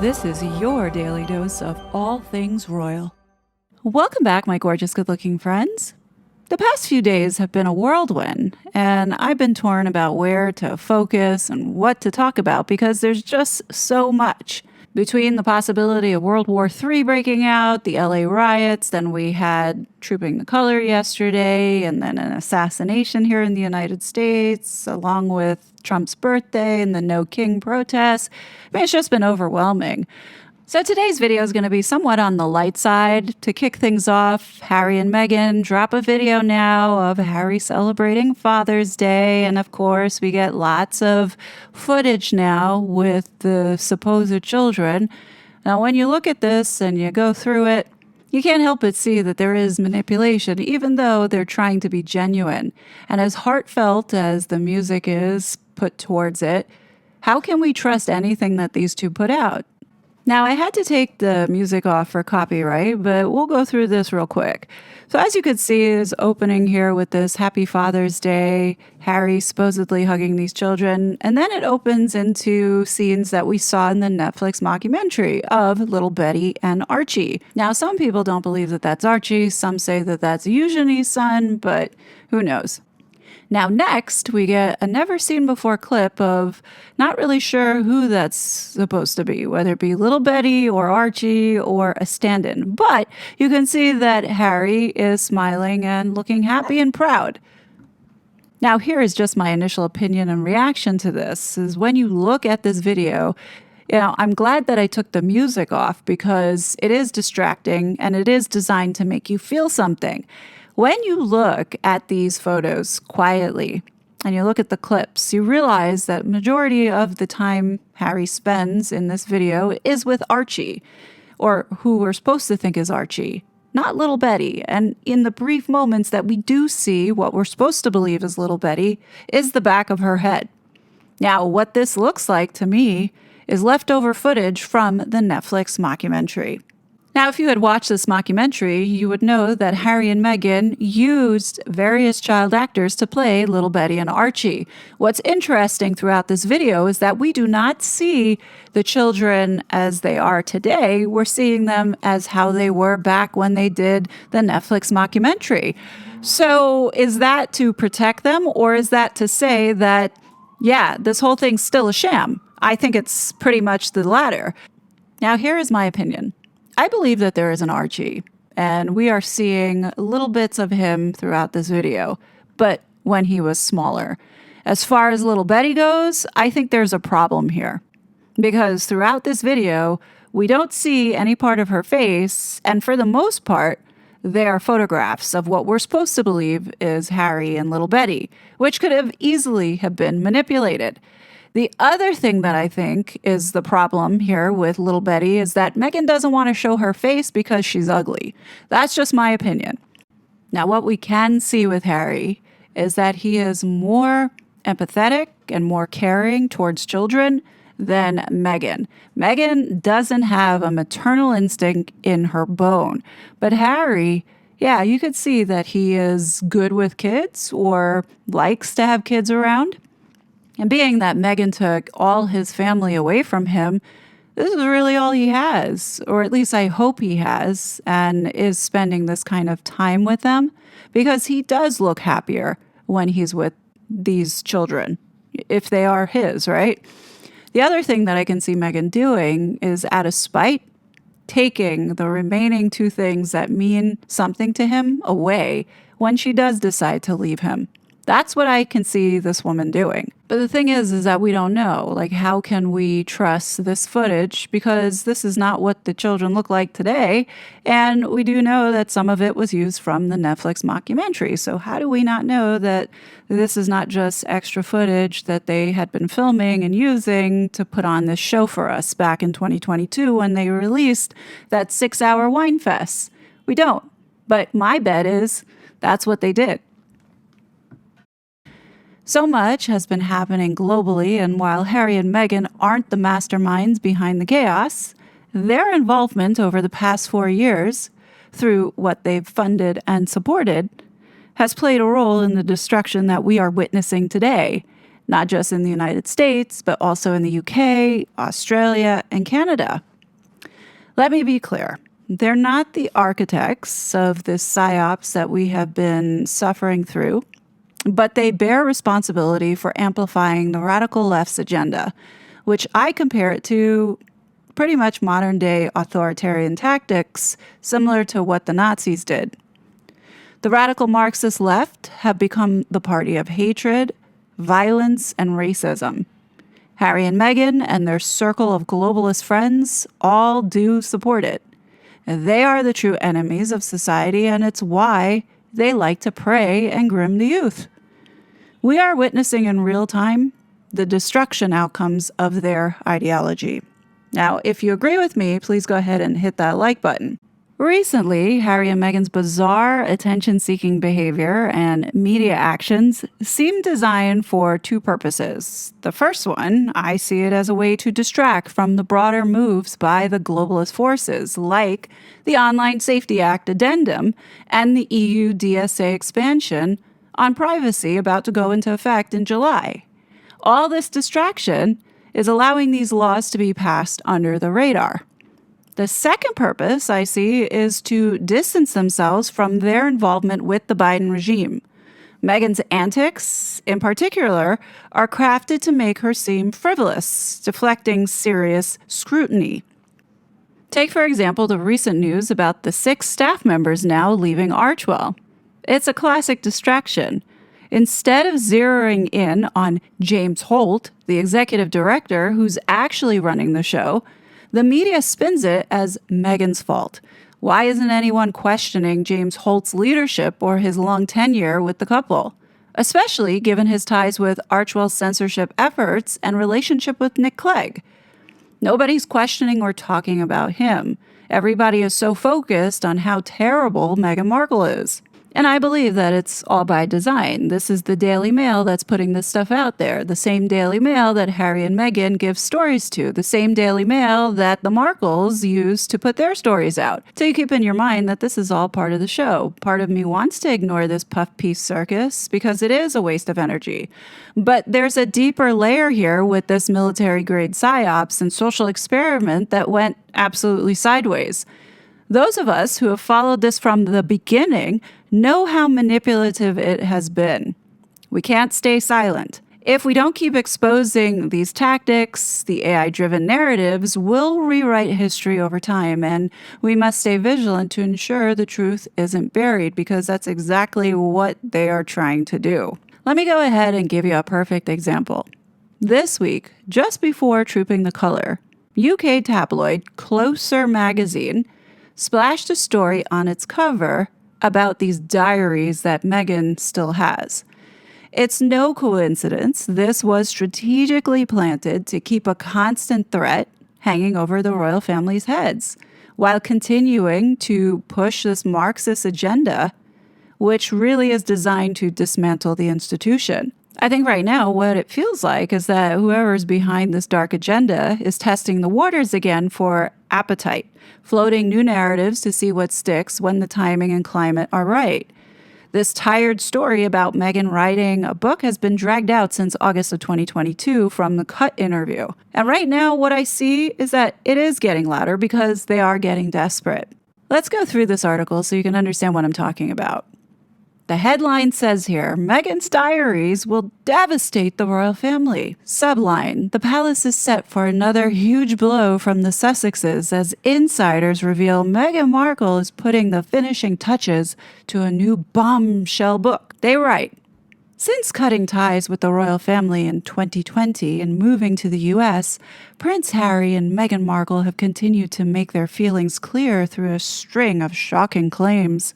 This is your daily dose of all things royal. Welcome back, my gorgeous, good-looking friends. The past few days have been a whirlwind, and I've been torn about where to focus and what to talk about because there's just so much. Between the possibility of World War III breaking out, the LA riots, then we had Trooping the Color yesterday, and then an assassination here in the United States, along with Trump's birthday and the No King protests. I mean, it's just been overwhelming. So today's video is going to be somewhat on the light side. To kick things off, Harry and Meghan drop a video now of Harry celebrating Father's Day. And of course, we get lots of footage now with the supposed children. Now, when you look at this and you go through it, you can't help but see that there is manipulation, even though they're trying to be genuine. And as heartfelt as the music is put towards it, how can we trust anything that these two put out? Now, I had to take the music off for copyright, but we'll go through this real quick. So as you could see, is opening here with this Happy Father's Day, Harry supposedly hugging these children, and then it opens into scenes that we saw in the Netflix mockumentary of Little Betty and Archie. Now, some people don't believe that that's Archie, some say that that's Eugenie's son, but who knows? Now, next, we get a never-seen-before clip of not really sure who that's supposed to be, whether it be Little Betty or Archie or a stand-in. But you can see that Harry is smiling and looking happy and proud. Now, here is just my initial opinion and reaction to this, is when you look at this video, I'm glad that I took the music off because it is distracting and it is designed to make you feel something. When you look at these photos quietly and you look at the clips, you realize that majority of the time Harry spends in this video is with Archie, or who we're supposed to think is Archie, not Little Betty. And in the brief moments that we do see what we're supposed to believe is Little Betty is the back of her head. Now, what this looks like to me is leftover footage from the Netflix mockumentary. Now, if you had watched this mockumentary, you would know that Harry and Meghan used various child actors to play Little Betty and Archie. What's interesting throughout this video is that we do not see the children as they are today. We're seeing them as how they were back when they did the Netflix mockumentary. So is that to protect them, or is that to say that, yeah, this whole thing's still a sham? I think it's pretty much the latter. Now, here is my opinion. I believe that there is an Archie, and we are seeing little bits of him throughout this video, but when he was smaller. As far as Little Betty goes, I think there's a problem here, because throughout this video, we don't see any part of her face, and for the most part, they are photographs of what we're supposed to believe is Harry and Little Betty, which could have easily have been manipulated. The other thing that I think is the problem here with Little Betty is that Meghan doesn't want to show her face because she's ugly. That's just my opinion. Now, what we can see with Harry is that he is more empathetic and more caring towards children than Meghan. Meghan doesn't have a maternal instinct in her bone. But Harry, yeah, you could see that he is good with kids or likes to have kids around. And being that Meghan took all his family away from him, this is really all he has, or at least I hope he has, and is spending this kind of time with them, because he does look happier when he's with these children, if they are his, right? The other thing that I can see Meghan doing is, out of spite, taking the remaining two things that mean something to him away when she does decide to leave him. That's what I can see this woman doing. But the thing is that we don't know. Like, how can we trust this footage? Because this is not what the children look like today. And we do know that some of it was used from the Netflix mockumentary. So how do we not know that this is not just extra footage that they had been filming and using to put on this show for us back in 2022 when they released that 6-hour wine fest? We don't. But my bet is that's what they did. So much has been happening globally, and while Harry and Meghan aren't the masterminds behind the chaos, their involvement over the past 4 years, through what they've funded and supported, has played a role in the destruction that we are witnessing today, not just in the United States, but also in the UK, Australia, and Canada. Let me be clear. They're not the architects of this psyops that we have been suffering through, but they bear responsibility for amplifying the radical left's agenda, which I compare it to pretty much modern day authoritarian tactics, similar to what the Nazis did. The radical Marxist left have become the party of hatred, violence, and racism. Harry and Meghan and their circle of globalist friends all do support it. They are the true enemies of society, and it's why they like to prey and grim the youth. We are witnessing in real time the destruction outcomes of their ideology. Now, if you agree with me, please go ahead and hit that like button. Recently, Harry and Meghan's bizarre attention-seeking behavior and media actions seem designed for two purposes. The first one, I see it as a way to distract from the broader moves by the globalist forces, like the Online Safety Act addendum and the EU DSA expansion on privacy about to go into effect in July. All this distraction is allowing these laws to be passed under the radar. The second purpose I see is to distance themselves from their involvement with the Biden regime. Meghan's antics, in particular, are crafted to make her seem frivolous, deflecting serious scrutiny. Take, for example, the recent news about the 6 staff members now leaving Archwell. It's a classic distraction. Instead of zeroing in on James Holt, the executive director who's actually running the show, the media spins it as Meghan's fault. Why isn't anyone questioning James Holt's leadership or his long tenure with the couple? Especially given his ties with Archwell's censorship efforts and relationship with Nick Clegg. Nobody's questioning or talking about him. Everybody is so focused on how terrible Meghan Markle is. And I believe that it's all by design. This is the Daily Mail that's putting this stuff out there. The same Daily Mail that Harry and Meghan give stories to. The same Daily Mail that the Markles use to put their stories out. So you keep in your mind that this is all part of the show. Part of me wants to ignore this puff piece circus because it is a waste of energy. But there's a deeper layer here with this military-grade psyops and social experiment that went absolutely sideways. Those of us who have followed this from the beginning know how manipulative it has been. We can't stay silent. If we don't keep exposing these tactics, the AI-driven narratives will rewrite history over time, and we must stay vigilant to ensure the truth isn't buried, because that's exactly what they are trying to do. Let me go ahead and give you a perfect example. This week, just before Trooping the Colour, UK tabloid Closer magazine splashed a story on its cover about these diaries that Meghan still has. It's no coincidence this was strategically planted to keep a constant threat hanging over the royal family's heads, while continuing to push this Marxist agenda, which really is designed to dismantle the institution. I think right now what it feels like is that whoever's behind this dark agenda is testing the waters again for appetite, floating new narratives to see what sticks when the timing and climate are right. This tired story about Meghan writing a book has been dragged out since August of 2022 from the Cut interview. And right now what I see is that it is getting louder because they are getting desperate. Let's go through this article so you can understand what I'm talking about. The headline says here, Meghan's diaries will devastate the royal family. Subline, the palace is set for another huge blow from the Sussexes as insiders reveal Meghan Markle is putting the finishing touches to a new bombshell book. They write, since cutting ties with the royal family in 2020 and moving to the U.S., Prince Harry and Meghan Markle have continued to make their feelings clear through a string of shocking claims.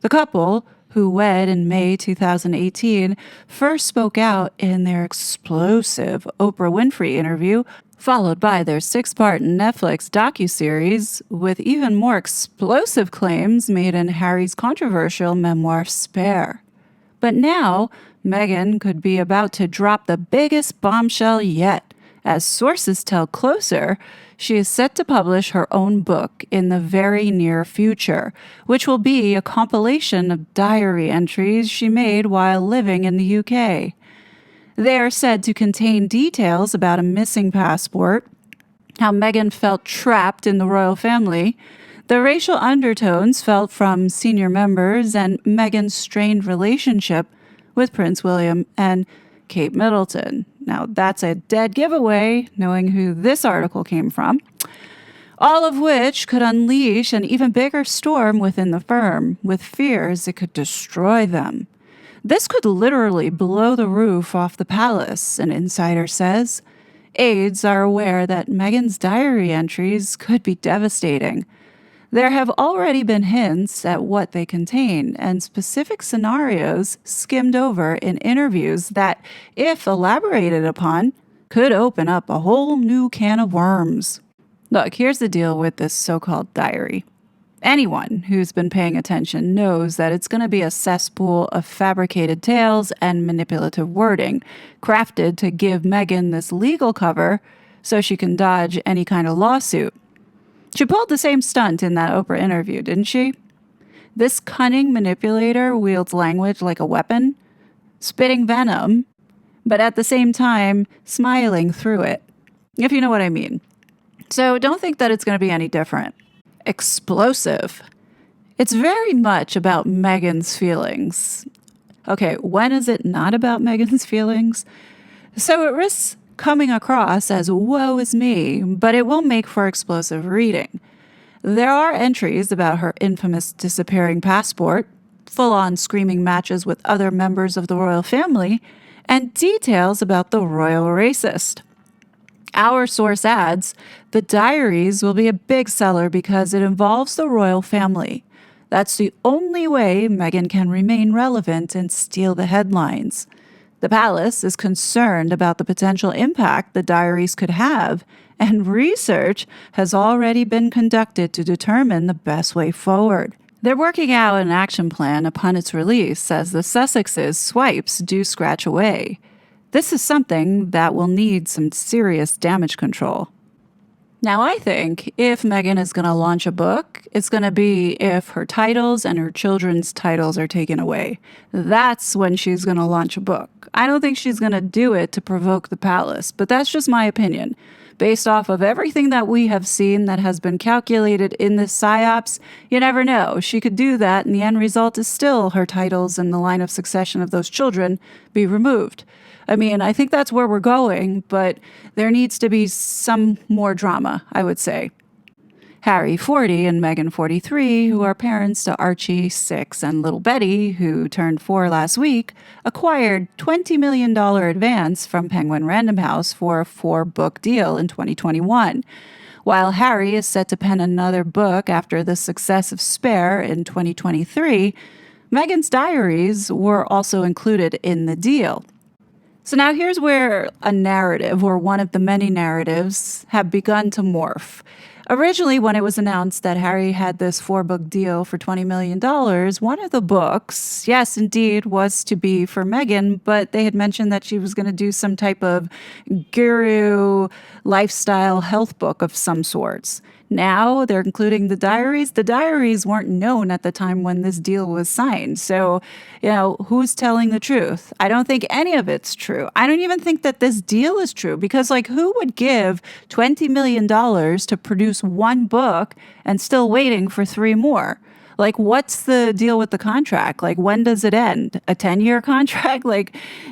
The couple, who wed in May 2018, first spoke out in their explosive Oprah Winfrey interview, followed by their 6-part Netflix docuseries, with even more explosive claims made in Harry's controversial memoir Spare. But now, Meghan could be about to drop the biggest bombshell yet. As sources tell Closer, she is set to publish her own book in the very near future, which will be a compilation of diary entries she made while living in the UK. They are said to contain details about a missing passport, how Meghan felt trapped in the royal family, the racial undertones felt from senior members, and Meghan's strained relationship with Prince William and Kate Middleton. Now, that's a dead giveaway, knowing who this article came from. All of which could unleash an even bigger storm within the firm, with fears it could destroy them. This could literally blow the roof off the palace, an insider says. Aides are aware that Meghan's diary entries could be devastating. There have already been hints at what they contain and specific scenarios skimmed over in interviews that, if elaborated upon, could open up a whole new can of worms. Look, here's the deal with this so-called diary. Anyone who's been paying attention knows that it's going to be a cesspool of fabricated tales and manipulative wording, crafted to give Meghan this legal cover so she can dodge any kind of lawsuit. She pulled the same stunt in that Oprah interview, didn't she? This cunning manipulator wields language like a weapon, spitting venom, but at the same time smiling through it, if you know what I mean. So don't think that it's going to be any different. Explosive. It's very much about Meghan's feelings. Okay, when is it not about Meghan's feelings? So it risks coming across as woe is me, but it will make for explosive reading. There are entries about her infamous disappearing passport, full-on screaming matches with other members of the royal family, and details about the royal racist. Our source adds, the diaries will be a big seller because it involves the royal family. That's the only way Meghan can remain relevant and steal the headlines. The palace is concerned about the potential impact the diaries could have, and research has already been conducted to determine the best way forward. They're working out an action plan upon its release as the Sussexes' swipes do scratch away. This is something that will need some serious damage control. Now, I think if Meghan is going to launch a book, it's going to be if her titles and her children's titles are taken away. That's when she's going to launch a book. I don't think she's going to do it to provoke the palace, but that's just my opinion. Based off of everything that we have seen that has been calculated in this psyops, you never know. She could do that, and the end result is still her titles and the line of succession of those children be removed. I mean, I think that's where we're going, but there needs to be some more drama, I would say. Harry, 40, and Meghan, 43, who are parents to Archie, 6, and little Betty, who turned 4 last week, acquired $20 million advance from Penguin Random House for a 4-book deal in 2021. While Harry is set to pen another book after the success of Spare in 2023, Meghan's diaries were also included in the deal. So now here's where a narrative, or one of the many narratives, have begun to morph. Originally, when it was announced that Harry had this 4-book deal for $20 million, one of the books, yes, indeed, was to be for Meghan, but they had mentioned that she was going to do some type of guru lifestyle health book of some sorts. Now they're including the diaries. The diaries weren't known at the time when this deal was signed. So, who's telling the truth? I don't think any of it's true. I don't even think that this deal is true because, who would give $20 million to produce one book and still waiting for 3 more? What's the deal with the contract? When does it end? A 10-year contract?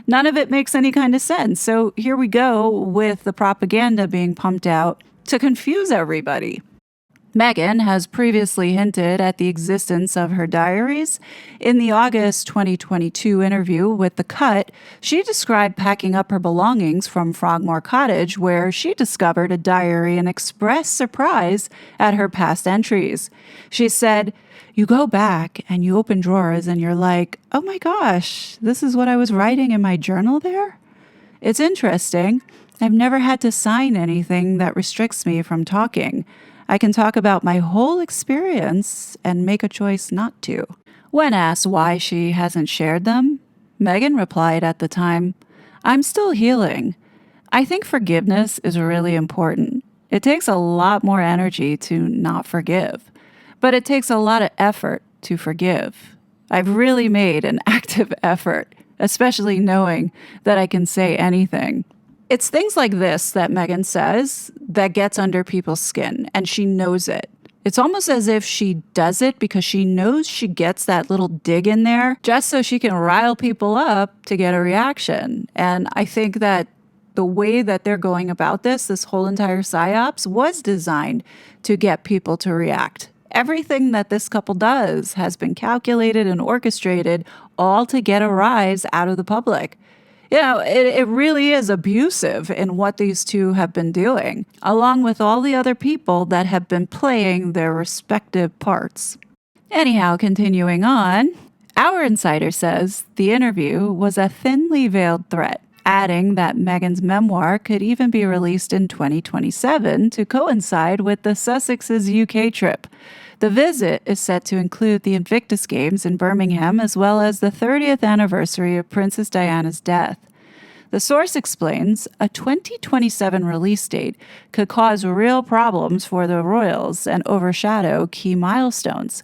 None of it makes any kind of sense. So here we go with the propaganda being pumped out to confuse everybody. Meghan has previously hinted at the existence of her diaries. In the August 2022 interview with The Cut, she described packing up her belongings from Frogmore Cottage, where she discovered a diary and expressed surprise at her past entries. She said, "You go back and you open drawers and you're like, oh my gosh, this is what I was writing in my journal there? It's interesting. I've never had to sign anything that restricts me from talking. I can talk about my whole experience and make a choice not to." When asked why she hasn't shared them, Meghan replied at the time, "I'm still healing. I think forgiveness is really important. It takes a lot more energy to not forgive, but it takes a lot of effort to forgive. I've really made an active effort, especially knowing that I can say anything." It's things like this that Meghan says that gets under people's skin, and she knows it. It's almost as if she does it because she knows she gets that little dig in there just so she can rile people up to get a reaction. And I think that the way that they're going about this whole entire psyops was designed to get people to react. Everything that this couple does has been calculated and orchestrated all to get a rise out of the public. It really is abusive in what these two have been doing, along with all the other people that have been playing their respective parts. Anyhow, continuing on, our insider says the interview was a thinly veiled threat, adding that Meghan's memoir could even be released in 2027 to coincide with the Sussex's UK trip. The visit is set to include the Invictus Games in Birmingham, as well as the 30th anniversary of Princess Diana's death. The source explains a 2027 release date could cause real problems for the royals and overshadow key milestones.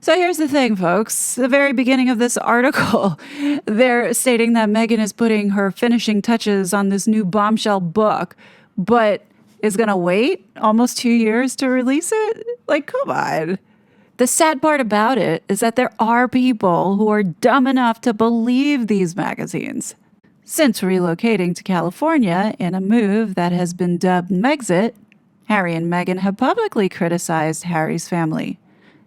So here's the thing, folks. The very beginning of this article, they're stating that Meghan is putting her finishing touches on this new bombshell book, but is going to wait almost 2 years to release it? Like, come on. The sad part about it is that there are people who are dumb enough to believe these magazines. Since relocating to California in a move that has been dubbed Megxit, Harry and Meghan have publicly criticized Harry's family.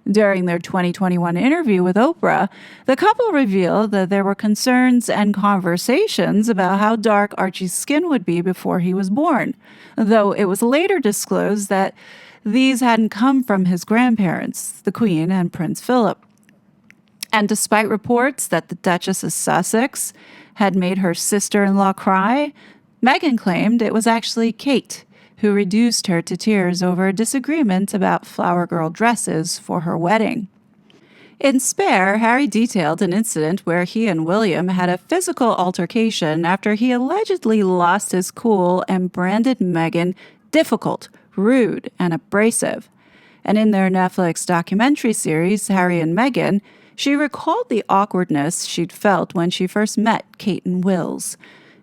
During their 2021 interview with Oprah, the couple revealed that there were concerns and conversations about how dark Archie's skin would be before he was born, though it was later disclosed that these hadn't come from his grandparents, the Queen and Prince Philip. And despite reports that the Duchess of Sussex had made her sister-in-law cry, Meghan claimed it was actually Kate who reduced her to tears over a disagreement about flower girl dresses for her wedding. In Spare, Harry detailed an incident where he and William had a physical altercation after he allegedly lost his cool and branded Meghan difficult, rude, and abrasive. And in their Netflix documentary series, Harry and Meghan, she recalled the awkwardness she'd felt when she first met Kate and Wills.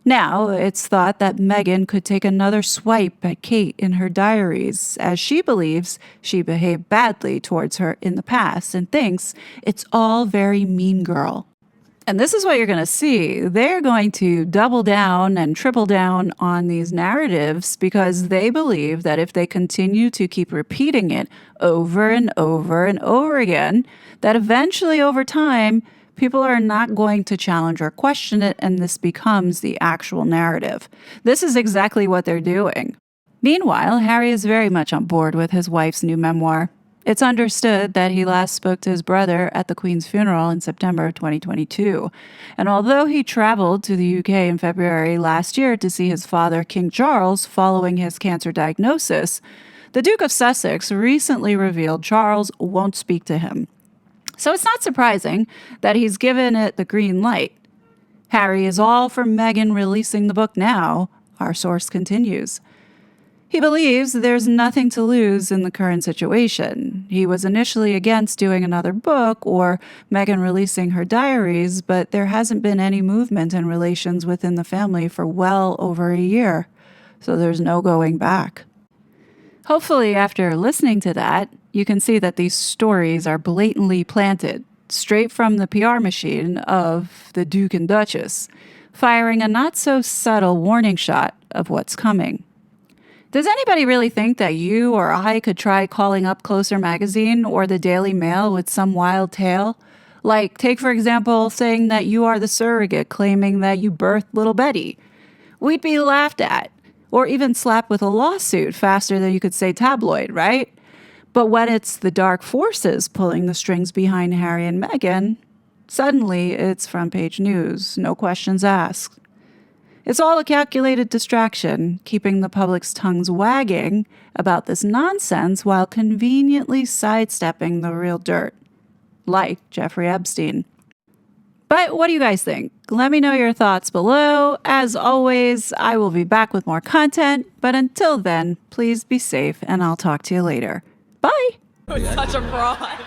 Now, it's thought that Meghan could take another swipe at Kate in her diaries, as she believes she behaved badly towards her in the past and thinks it's all very mean girl. And this is what you're going to see. They're going to double down and triple down on these narratives because they believe that if they continue to keep repeating it over and over and over again, that eventually over time, people are not going to challenge or question it, and this becomes the actual narrative. This is exactly what they're doing. Meanwhile, Harry is very much on board with his wife's new memoir. It's understood that he last spoke to his brother at the Queen's funeral in September 2022. And although he traveled to the UK in February last year to see his father, King Charles, following his cancer diagnosis, the Duke of Sussex recently revealed Charles won't speak to him. So it's not surprising that he's given it the green light. Harry is all for Meghan releasing the book now, our source continues. He believes there's nothing to lose in the current situation. He was initially against doing another book or Meghan releasing her diaries, but there hasn't been any movement in relations within the family for well over a year, so there's no going back. Hopefully, after listening to that, you can see that these stories are blatantly planted, straight from the PR machine of the Duke and Duchess, firing a not-so-subtle warning shot of what's coming. Does anybody really think that you or I could try calling up Closer Magazine or the Daily Mail with some wild tale? Like, take for example, saying that you are the surrogate claiming that you birthed little Betty. We'd be laughed at, or even slapped with a lawsuit faster than you could say tabloid, right? But when it's the dark forces pulling the strings behind Harry and Meghan, suddenly it's front page news, no questions asked. It's all a calculated distraction, keeping the public's tongues wagging about this nonsense while conveniently sidestepping the real dirt, like Jeffrey Epstein. But what do you guys think? Let me know your thoughts below. As always, I will be back with more content, but until then, please be safe and I'll talk to you later. Bye! Such a fraud.